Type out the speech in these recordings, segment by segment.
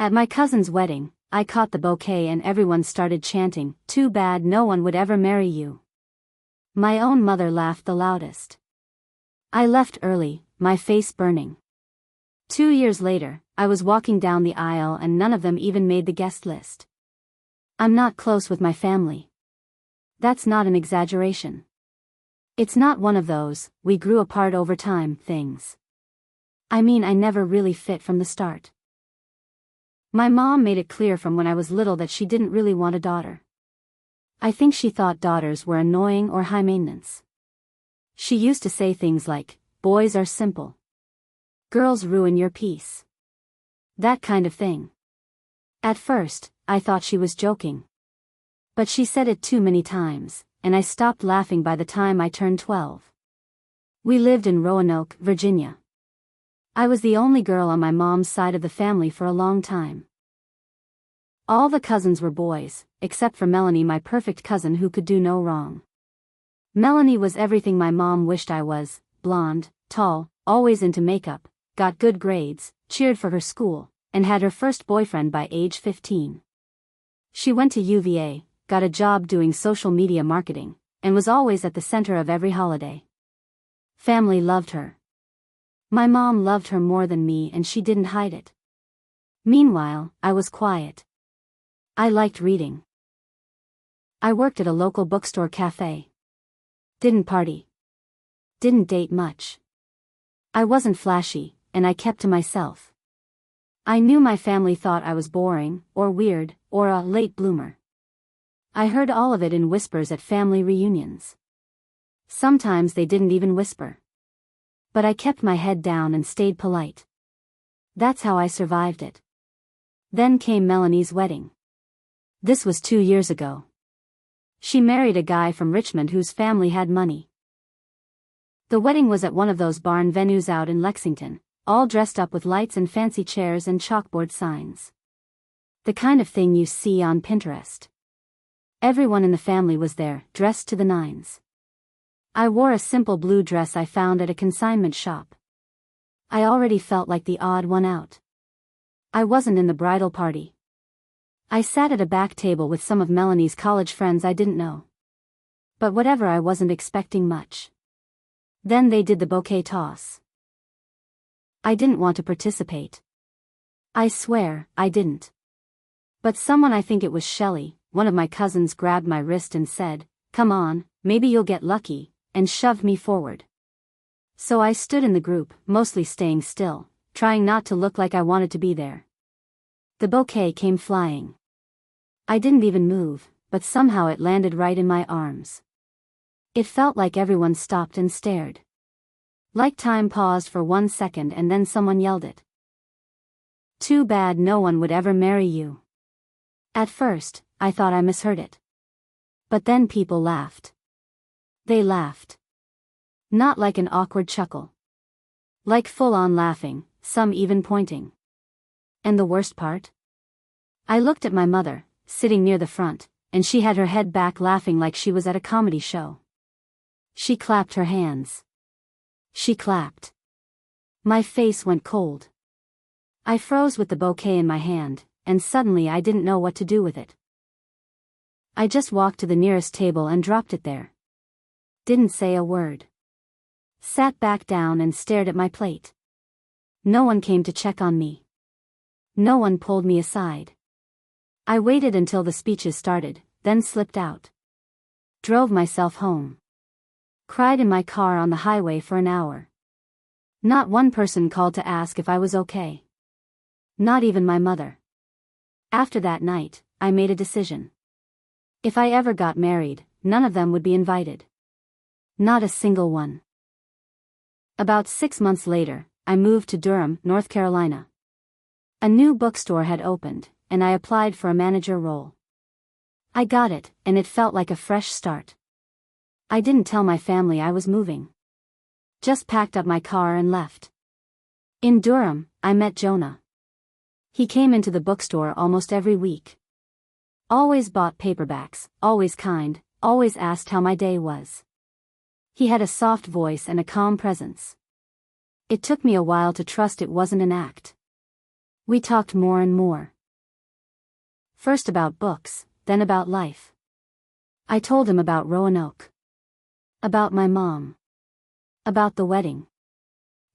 At my cousin's wedding, I caught the bouquet and everyone started chanting, "Too bad no one would ever marry you." My own mother laughed the loudest. I left early, my face burning. 2 years later, I was walking down the aisle and none of them even made the guest list. I'm not close with my family. That's not an exaggeration. It's not one of those, we grew apart over time, things. I mean, I never really fit from the start. My mom made it clear from when I was little that she didn't really want a daughter. I think she thought daughters were annoying or high maintenance. She used to say things like, "Boys are simple. Girls ruin your peace." That kind of thing. At first, I thought she was joking. But she said it too many times, and I stopped laughing by the time I turned 12. We lived in Roanoke, Virginia. I was the only girl on my mom's side of the family for a long time. All the cousins were boys, except for Melanie, my perfect cousin who could do no wrong. Melanie was everything my mom wished I was: blonde, tall, always into makeup, got good grades, cheered for her school, and had her first boyfriend by age 15. She went to UVA, got a job doing social media marketing, and was always at the center of every holiday. Family loved her. My mom loved her more than me and she didn't hide it. Meanwhile, I was quiet. I liked reading. I worked at a local bookstore cafe. Didn't party. Didn't date much. I wasn't flashy, and I kept to myself. I knew my family thought I was boring, or weird, or a late bloomer. I heard all of it in whispers at family reunions. Sometimes they didn't even whisper. But I kept my head down and stayed polite. That's how I survived it. Then came Melanie's wedding. This was 2 years ago. She married a guy from Richmond whose family had money. The wedding was at one of those barn venues out in Lexington, all dressed up with lights and fancy chairs and chalkboard signs. The kind of thing you see on Pinterest. Everyone in the family was there, dressed to the nines. I wore a simple blue dress I found at a consignment shop. I already felt like the odd one out. I wasn't in the bridal party. I sat at a back table with some of Melanie's college friends I didn't know. But whatever, I wasn't expecting much. Then they did the bouquet toss. I didn't want to participate. I swear, I didn't. But someone, I think it was Shelley, one of my cousins, grabbed my wrist and said, "Come on, maybe you'll get lucky," and shoved me forward. So I stood in the group, mostly staying still, trying not to look like I wanted to be there. The bouquet came flying. I didn't even move, but somehow it landed right in my arms. It felt like everyone stopped and stared. Like time paused for 1 second and then someone yelled it. "Too bad no one would ever marry you." At first, I thought I misheard it. But then people laughed. They laughed. Not like an awkward chuckle. Like full-on laughing, some even pointing. And the worst part? I looked at my mother, sitting near the front, and she had her head back laughing like she was at a comedy show. She clapped her hands. She clapped. My face went cold. I froze with the bouquet in my hand, and suddenly I didn't know what to do with it. I just walked to the nearest table and dropped it there. Didn't say a word. Sat back down and stared at my plate. No one came to check on me. No one pulled me aside. I waited until the speeches started, then slipped out. Drove myself home. Cried in my car on the highway for an hour. Not one person called to ask if I was okay. Not even my mother. After that night, I made a decision. If I ever got married, none of them would be invited. Not a single one. About 6 months later, I moved to Durham, North Carolina. A new bookstore had opened, and I applied for a manager role. I got it, and it felt like a fresh start. I didn't tell my family I was moving. Just packed up my car and left. In Durham, I met Jonah. He came into the bookstore almost every week. Always bought paperbacks, always kind, always asked how my day was. He had a soft voice and a calm presence. It took me a while to trust it wasn't an act. We talked more and more. First about books, then about life. I told him about Roanoke. About my mom. About the wedding.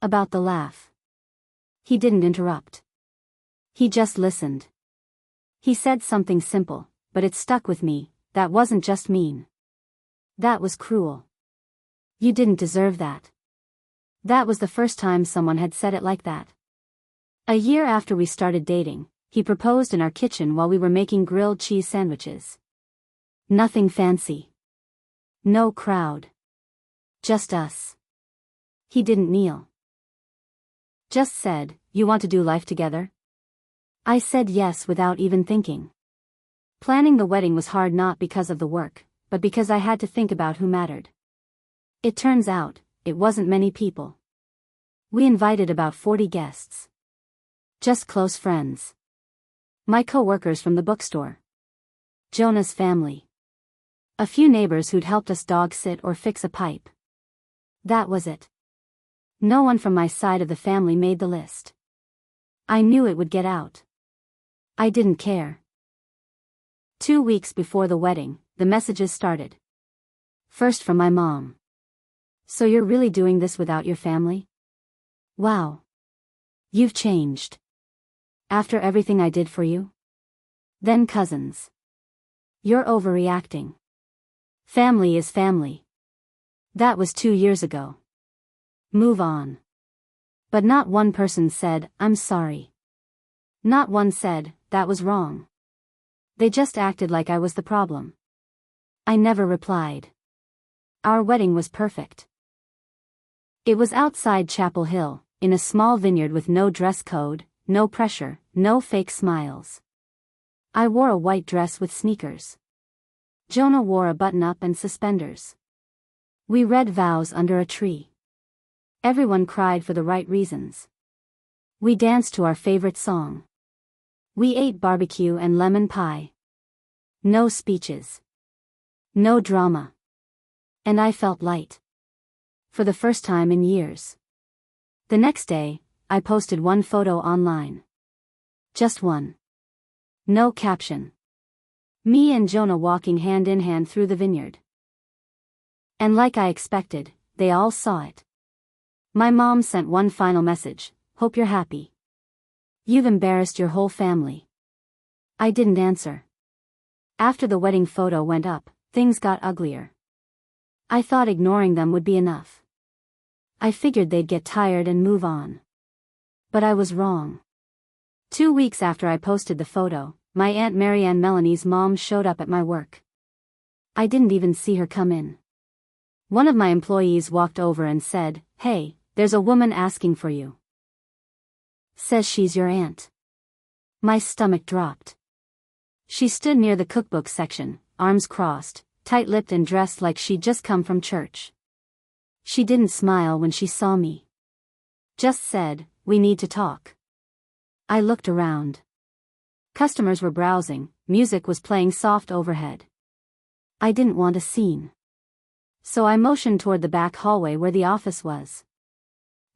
About the laugh. He didn't interrupt. He just listened. He said something simple, but it stuck with me. That wasn't just mean. That was cruel. You didn't deserve that. That was the first time someone had said it like that. A year after we started dating, he proposed in our kitchen while we were making grilled cheese sandwiches. Nothing fancy. No crowd. Just us. He didn't kneel. Just said, "You want to do life together?" I said yes without even thinking. Planning the wedding was hard not because of the work, but because I had to think about who mattered. It turns out, it wasn't many people. We invited about 40 guests. Just close friends. My co-workers from the bookstore. Jonah's family. A few neighbors who'd helped us dog sit or fix a pipe. That was it. No one from my side of the family made the list. I knew it would get out. I didn't care. 2 weeks before the wedding, the messages started. First from my mom. "So you're really doing this without your family? Wow. You've changed. After everything I did for you?" Then cousins. "You're overreacting. Family is family. That was 2 years ago. Move on." But not one person said, "I'm sorry." Not one said, "That was wrong." They just acted like I was the problem. I never replied. Our wedding was perfect. It was outside Chapel Hill, in a small vineyard with no dress code, no pressure, no fake smiles. I wore a white dress with sneakers. Jonah wore a button-up and suspenders. We read vows under a tree. Everyone cried for the right reasons. We danced to our favorite song. We ate barbecue and lemon pie. No speeches. No drama. And I felt light. For the first time in years. The next day, I posted one photo online. Just one. No caption. Me and Jonah walking hand in hand through the vineyard. And like I expected, they all saw it. My mom sent one final message, "Hope you're happy. You've embarrassed your whole family." I didn't answer. After the wedding photo went up, things got uglier. I thought ignoring them would be enough. I figured they'd get tired and move on. But I was wrong. 2 weeks after I posted the photo, my Aunt Marianne Melanie's mom showed up at my work. I didn't even see her come in. One of my employees walked over and said, "Hey, there's a woman asking for you. Says she's your aunt." My stomach dropped. She stood near the cookbook section, arms crossed, tight-lipped and dressed like she'd just come from church. She didn't smile when she saw me. Just said, "We need to talk." I looked around. Customers were browsing, music was playing soft overhead. I didn't want a scene. So I motioned toward the back hallway where the office was.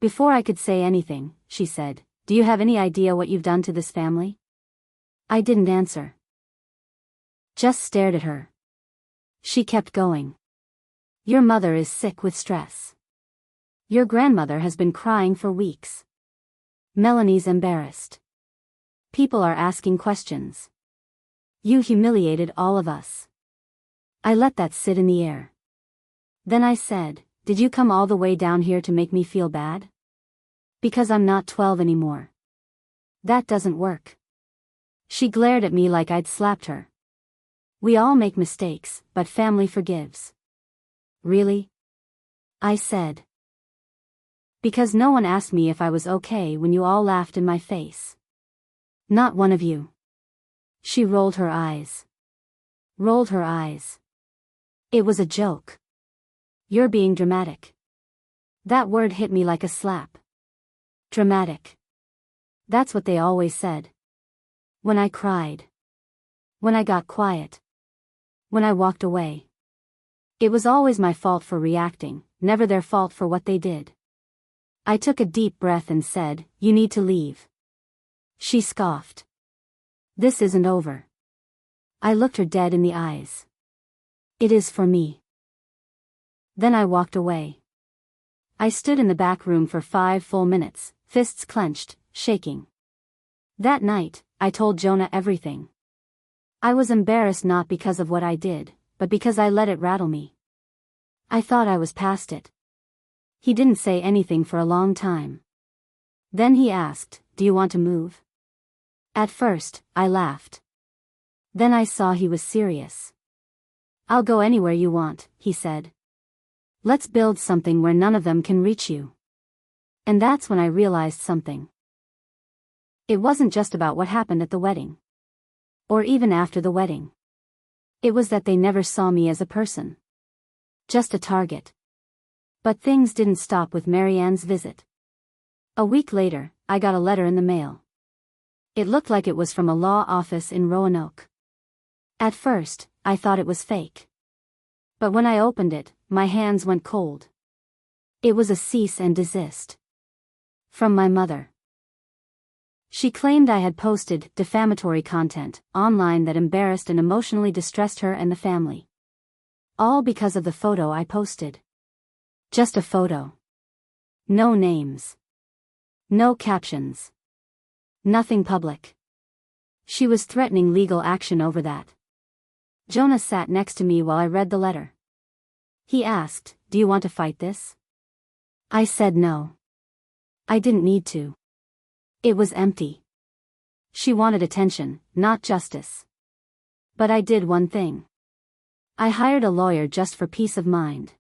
Before I could say anything, she said, "Do you have any idea what you've done to this family?" I didn't answer. Just stared at her. She kept going. "Your mother is sick with stress. Your grandmother has been crying for weeks. Melanie's embarrassed. People are asking questions. You humiliated all of us." I let that sit in the air. Then I said, "Did you come all the way down here to make me feel bad? Because I'm not 12 anymore. That doesn't work." She glared at me like I'd slapped her. "We all make mistakes, but family forgives." "Really?" I said. "Because no one asked me if I was okay when you all laughed in my face. Not one of you." She rolled her eyes. Rolled her eyes. "It was a joke. You're being dramatic." That word hit me like a slap. Dramatic. That's what they always said. When I cried. When I got quiet. When I walked away. It was always my fault for reacting, never their fault for what they did. I took a deep breath and said, "You need to leave." She scoffed. "This isn't over." I looked her dead in the eyes. It is for me. Then I walked away. I stood in the back room for 5 full minutes, fists clenched, shaking. That night, I told Jonah everything. I was embarrassed not because of what I did, but because I let it rattle me. I thought I was past it. He didn't say anything for a long time. Then he asked, "Do you want to move?" At first, I laughed. Then I saw he was serious. "I'll go anywhere you want," he said. "Let's build something where none of them can reach you." And that's when I realized something. It wasn't just about what happened at the wedding. Or even after the wedding. It was that they never saw me as a person. Just a target. But things didn't stop with Marianne's visit. A week later, I got a letter in the mail. It looked like it was from a law office in Roanoke. At first, I thought it was fake. But when I opened it, my hands went cold. It was a cease and desist. From my mother. She claimed I had posted defamatory content online that embarrassed and emotionally distressed her and the family. All because of the photo I posted. Just a photo. No names. No captions. Nothing public. She was threatening legal action over that. Jonah sat next to me while I read the letter. He asked, "Do you want to fight this?" I said no. I didn't need to. It was empty. She wanted attention, not justice. But I did one thing. I hired a lawyer just for peace of mind.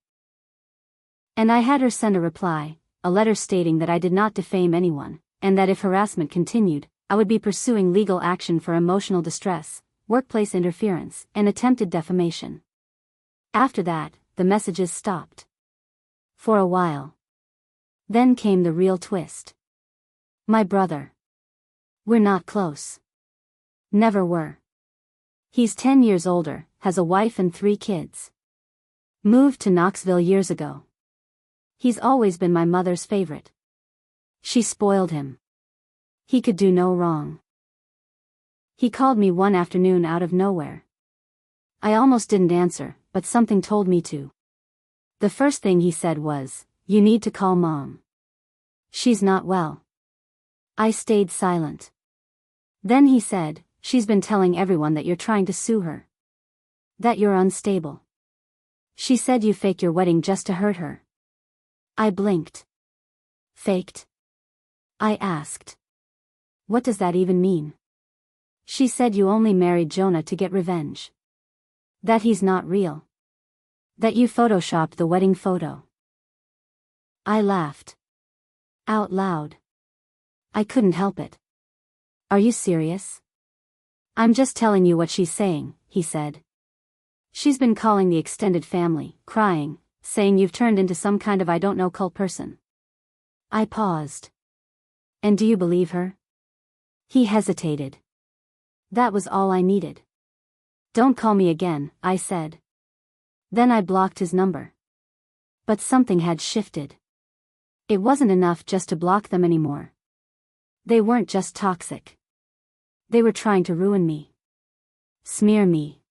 And I had her send a reply, a letter stating that I did not defame anyone, and that if harassment continued, I would be pursuing legal action for emotional distress, workplace interference, and attempted defamation. After that, the messages stopped. For a while. Then came the real twist. My brother. We're not close. Never were. He's 10 years older, has a wife and 3 kids. Moved to Knoxville years ago. He's always been my mother's favorite. She spoiled him. He could do no wrong. He called me one afternoon out of nowhere. I almost didn't answer, but something told me to. The first thing he said was, "You need to call Mom. She's not well." I stayed silent. Then he said, "She's been telling everyone that you're trying to sue her. That you're unstable. She said you faked your wedding just to hurt her." I blinked. Faked? I asked. What does that even mean? She said you only married Jonah to get revenge. That he's not real. That you photoshopped the wedding photo. I laughed. Out loud. I couldn't help it. "Are you serious?" "I'm just telling you what she's saying," he said. "She's been calling the extended family, crying, saying you've turned into some kind of I don't know cult person." I paused. "And do you believe her?" He hesitated. That was all I needed. "Don't call me again," I said. Then I blocked his number. But something had shifted. It wasn't enough just to block them anymore. They weren't just toxic. They were trying to ruin me. Smear me.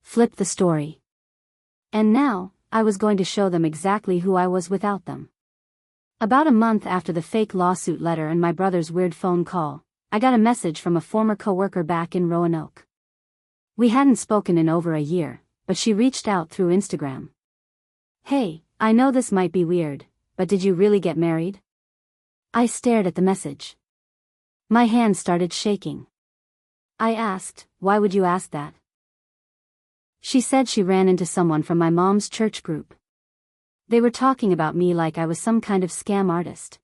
Flip the story. And now, I was going to show them exactly who I was without them. About a month after the fake lawsuit letter and my brother's weird phone call, I got a message from a former coworker back in Roanoke. We hadn't spoken in over a year, but she reached out through Instagram. "Hey, I know this might be weird, but did you really get married?" I stared at the message. My hand started shaking. I asked, "Why would you ask that?" She said she ran into someone from my mom's church group. They were talking about me like I was some kind of scam artist.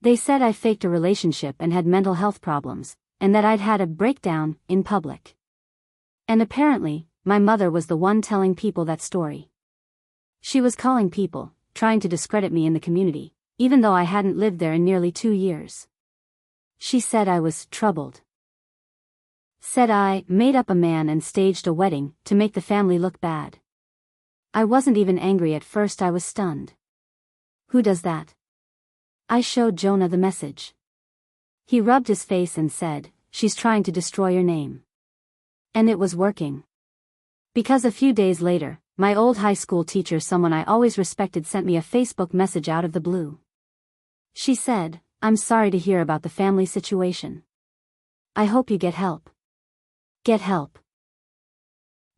They said I faked a relationship and had mental health problems, and that I'd had a breakdown in public. And apparently, my mother was the one telling people that story. She was calling people, trying to discredit me in the community, even though I hadn't lived there in nearly 2 years. She said I was troubled. Said I made up a man and staged a wedding to make the family look bad. I wasn't even angry at first, I was stunned. Who does that? I showed Jonah the message. He rubbed his face and said, "She's trying to destroy your name." And it was working. Because a few days later, my old high school teacher, someone I always respected, sent me a Facebook message out of the blue. She said, "I'm sorry to hear about the family situation. I hope you get help." Get help.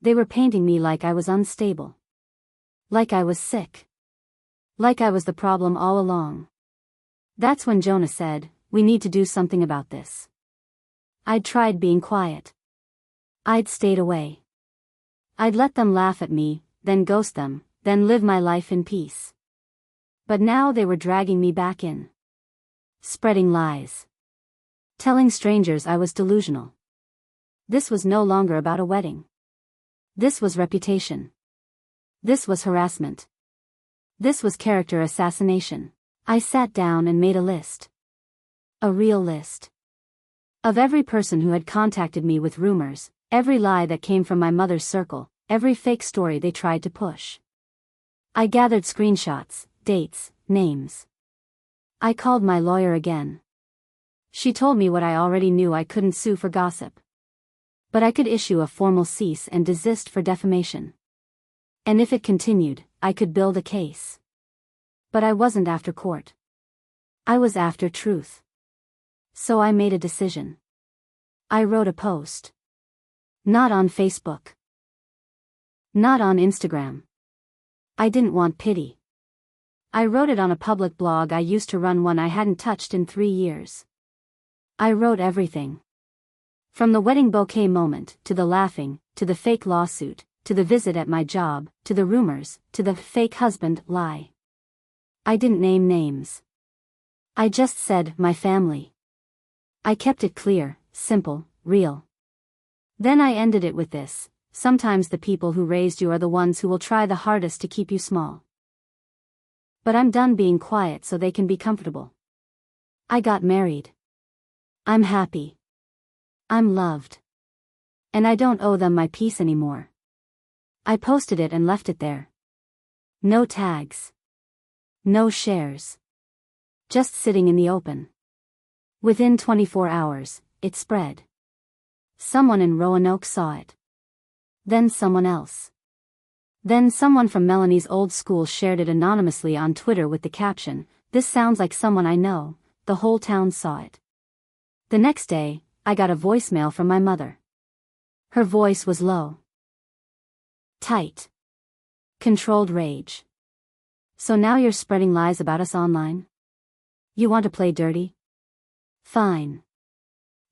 They were painting me like I was unstable. Like I was sick. Like I was the problem all along. That's when Jonah said, "We need to do something about this." I'd tried being quiet. I'd stayed away. I'd let them laugh at me, then ghost them, then live my life in peace. But now they were dragging me back in. Spreading lies. Telling strangers I was delusional. This was no longer about a wedding. This was reputation. This was harassment. This was character assassination. I sat down and made a list. A real list. Of every person who had contacted me with rumors, every lie that came from my mother's circle, every fake story they tried to push. I gathered screenshots, dates, names. I called my lawyer again. She told me what I already knew: I couldn't sue for gossip. But I could issue a formal cease and desist for defamation. And if it continued, I could build a case. But I wasn't after court. I was after truth. So I made a decision. I wrote a post. Not on Facebook. Not on Instagram. I didn't want pity. I wrote it on a public blog I used to run, one I hadn't touched in 3 years. I wrote everything. From the wedding bouquet moment, to the laughing, to the fake lawsuit, to the visit at my job, to the rumors, to the fake husband lie. I didn't name names. I just said, my family. I kept it clear, simple, real. Then I ended it with this: sometimes the people who raised you are the ones who will try the hardest to keep you small. But I'm done being quiet so they can be comfortable. I got married. I'm happy. I'm loved. And I don't owe them my peace anymore. I posted it and left it there. No tags. No shares. Just sitting in the open. Within 24 hours, it spread. Someone in Roanoke saw it. Then someone else. Then someone from Melanie's old school shared it anonymously on Twitter with the caption, "This sounds like someone I know." The whole town saw it. The next day, I got a voicemail from my mother. Her voice was low. Tight. Controlled rage. "So now you're spreading lies about us online? You want to play dirty? Fine.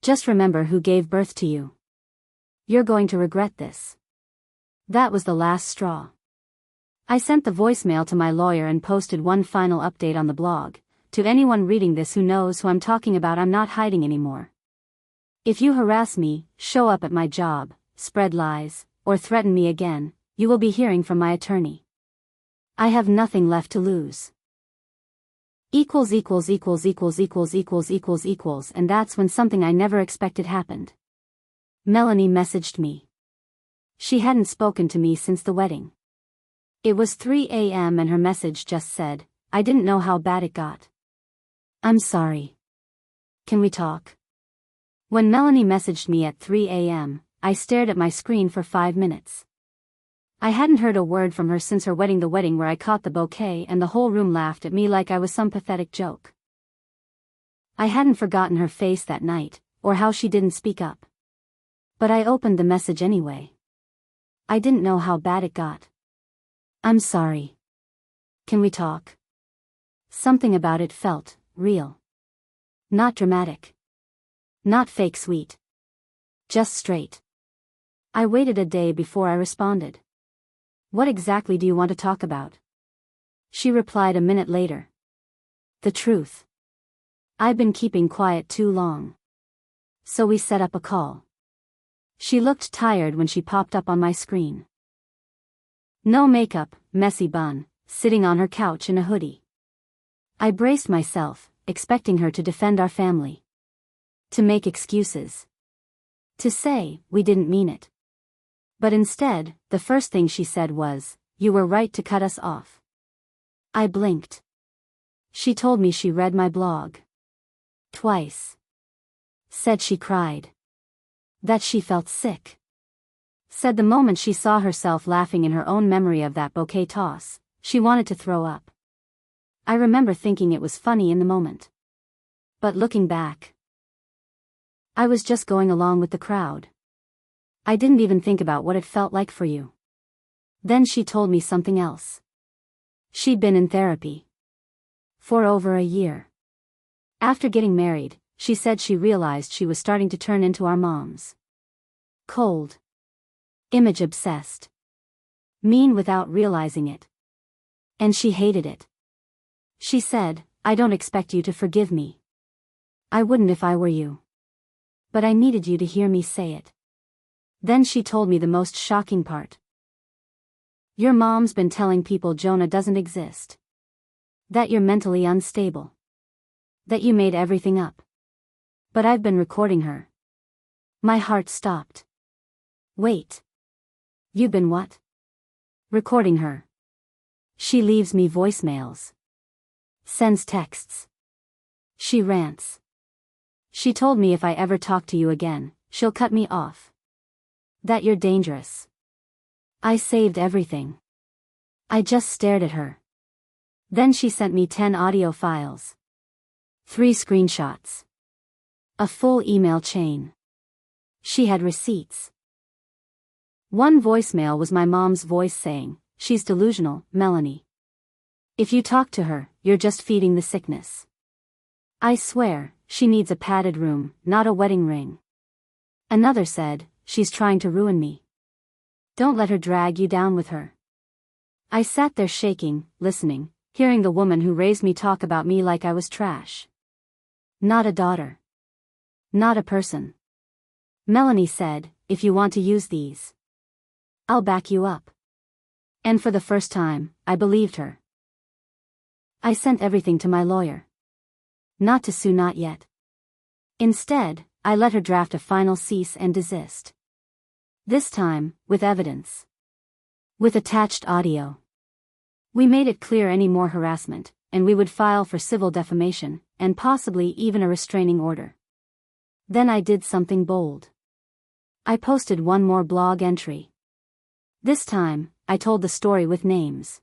Just remember who gave birth to you. You're going to regret this." That was the last straw. I sent the voicemail to my lawyer and posted one final update on the blog. To anyone reading this who knows who I'm talking about, I'm not hiding anymore. If you harass me, show up at my job, spread lies, or threaten me again, you will be hearing from my attorney. I have nothing left to lose. Equals equals equals equals equals equals equals equals, and that's when something I never expected happened. Melanie messaged me. She hadn't spoken to me since the wedding. It was 3 a.m. and her message just said, "I didn't know how bad it got. I'm sorry. Can we talk?" When Melanie messaged me at 3 a.m., I stared at my screen for 5 minutes. I hadn't heard a word from her since her wedding, the wedding where I caught the bouquet and the whole room laughed at me like I was some pathetic joke. I hadn't forgotten her face that night, or how she didn't speak up. But I opened the message anyway. I didn't know how bad it got. I'm sorry. Can we talk? Something about it felt real. Not dramatic. Not fake sweet. Just straight. I waited a day before I responded. What exactly do you want to talk about? She replied a minute later. The truth. I've been keeping quiet too long. So we set up a call. She looked tired when she popped up on my screen. No makeup, messy bun, sitting on her couch in a hoodie. I braced myself, expecting her to defend our family. To make excuses. To say, we didn't mean it. But instead, the first thing she said was, "You were right to cut us off." I blinked. She told me she read my blog. Twice. Said she cried. That she felt sick. Said the moment she saw herself laughing in her own memory of that bouquet toss, she wanted to throw up. I remember thinking it was funny in the moment. But looking back, I was just going along with the crowd. I didn't even think about what it felt like for you. Then she told me something else. She'd been in therapy for over a year. After getting married, she said she realized she was starting to turn into our moms. Cold. Image obsessed. Mean without realizing it. And she hated it. She said, "I don't expect you to forgive me. I wouldn't if I were you. But I needed you to hear me say it." Then she told me the most shocking part. "Your mom's been telling people Jonah doesn't exist. That you're mentally unstable. That you made everything up. But I've been recording her." My heart stopped. Wait. You've been what? Recording her. She leaves me voicemails. Sends texts. She rants. She told me if I ever talk to you again, she'll cut me off. That you're dangerous. I saved everything. I just stared at her. Then she sent me 10 audio files. 3 screenshots. A full email chain. She had receipts. One voicemail was my mom's voice saying, "She's delusional, Melanie. If you talk to her, you're just feeding the sickness. I swear, she needs a padded room, not a wedding ring." Another said, "She's trying to ruin me. Don't let her drag you down with her." I sat there shaking, listening, hearing the woman who raised me talk about me like I was trash. Not a daughter. Not a person. Melanie said, "If you want to use these, I'll back you up." And for the first time, I believed her. I sent everything to my lawyer. Not to sue, not yet. Instead, I let her draft a final cease and desist. This time, with evidence. With attached audio. We made it clear any more harassment, and we would file for civil defamation, and possibly even a restraining order. Then I did something bold. I posted one more blog entry. This time, I told the story with names.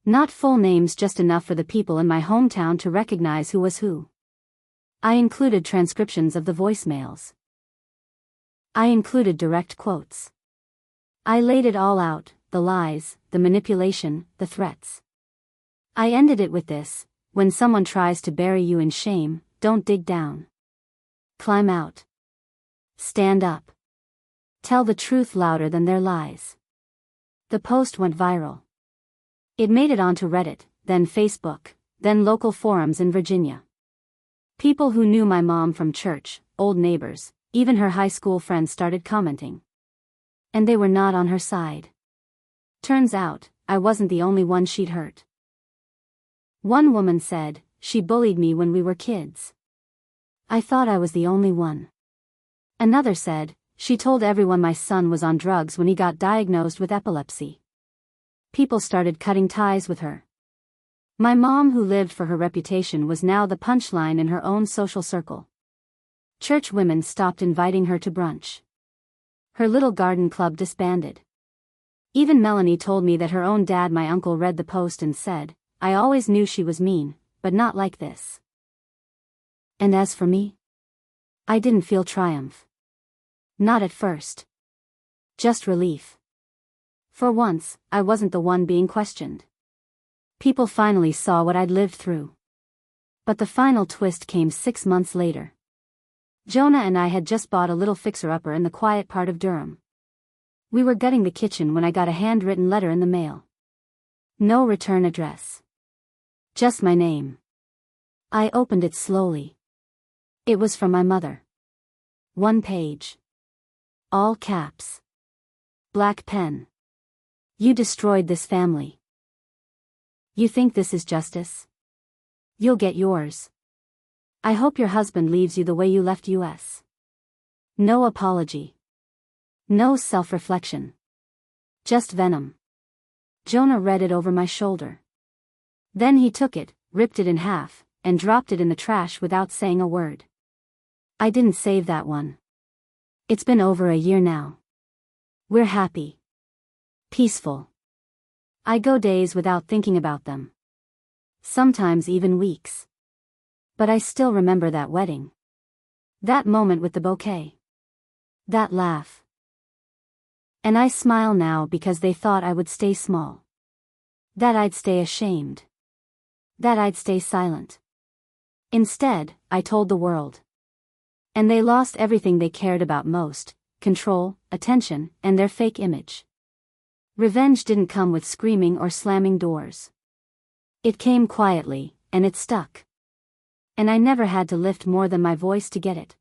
Not full names, just enough for the people in my hometown to recognize who was who. I included transcriptions of the voicemails. I included direct quotes. I laid it all out, the lies, the manipulation, the threats. I ended it with this: when someone tries to bury you in shame, don't dig down. Climb out. Stand up. Tell the truth louder than their lies. The post went viral. It made it onto Reddit, then Facebook, then local forums in Virginia. People who knew my mom from church, old neighbors, even her high school friends started commenting. And they were not on her side. Turns out, I wasn't the only one she'd hurt. One woman said, "She bullied me when we were kids. I thought I was the only one." Another said, "She told everyone my son was on drugs when he got diagnosed with epilepsy." People started cutting ties with her. My mom, who lived for her reputation, was now the punchline in her own social circle. Church women stopped inviting her to brunch. Her little garden club disbanded. Even Melanie told me that her own dad, my uncle, read the post and said, "I always knew she was mean, but not like this." And as for me, I didn't feel triumph. Not at first. Just relief. For once, I wasn't the one being questioned. People finally saw what I'd lived through. But the final twist came 6 months later. Jonah and I had just bought a little fixer-upper in the quiet part of Durham. We were gutting the kitchen when I got a handwritten letter in the mail. No return address. Just my name. I opened it slowly. It was from my mother. 1 page. All caps. Black pen. "You destroyed this family. You think this is justice? You'll get yours. I hope your husband leaves you the way you left us. No apology. No self-reflection. Just venom." Jonah read it over my shoulder. Then he took it, ripped it in half, and dropped it in the trash without saying a word. I didn't save that one. It's been over a year now. We're happy. Peaceful. I go days without thinking about them. Sometimes even weeks. But I still remember that wedding. That moment with the bouquet. That laugh. And I smile now because they thought I would stay small. That I'd stay ashamed. That I'd stay silent. Instead, I told the world. And they lost everything they cared about most: control, attention, and their fake image. Revenge didn't come with screaming or slamming doors. It came quietly, and it stuck. And I never had to lift more than my voice to get it.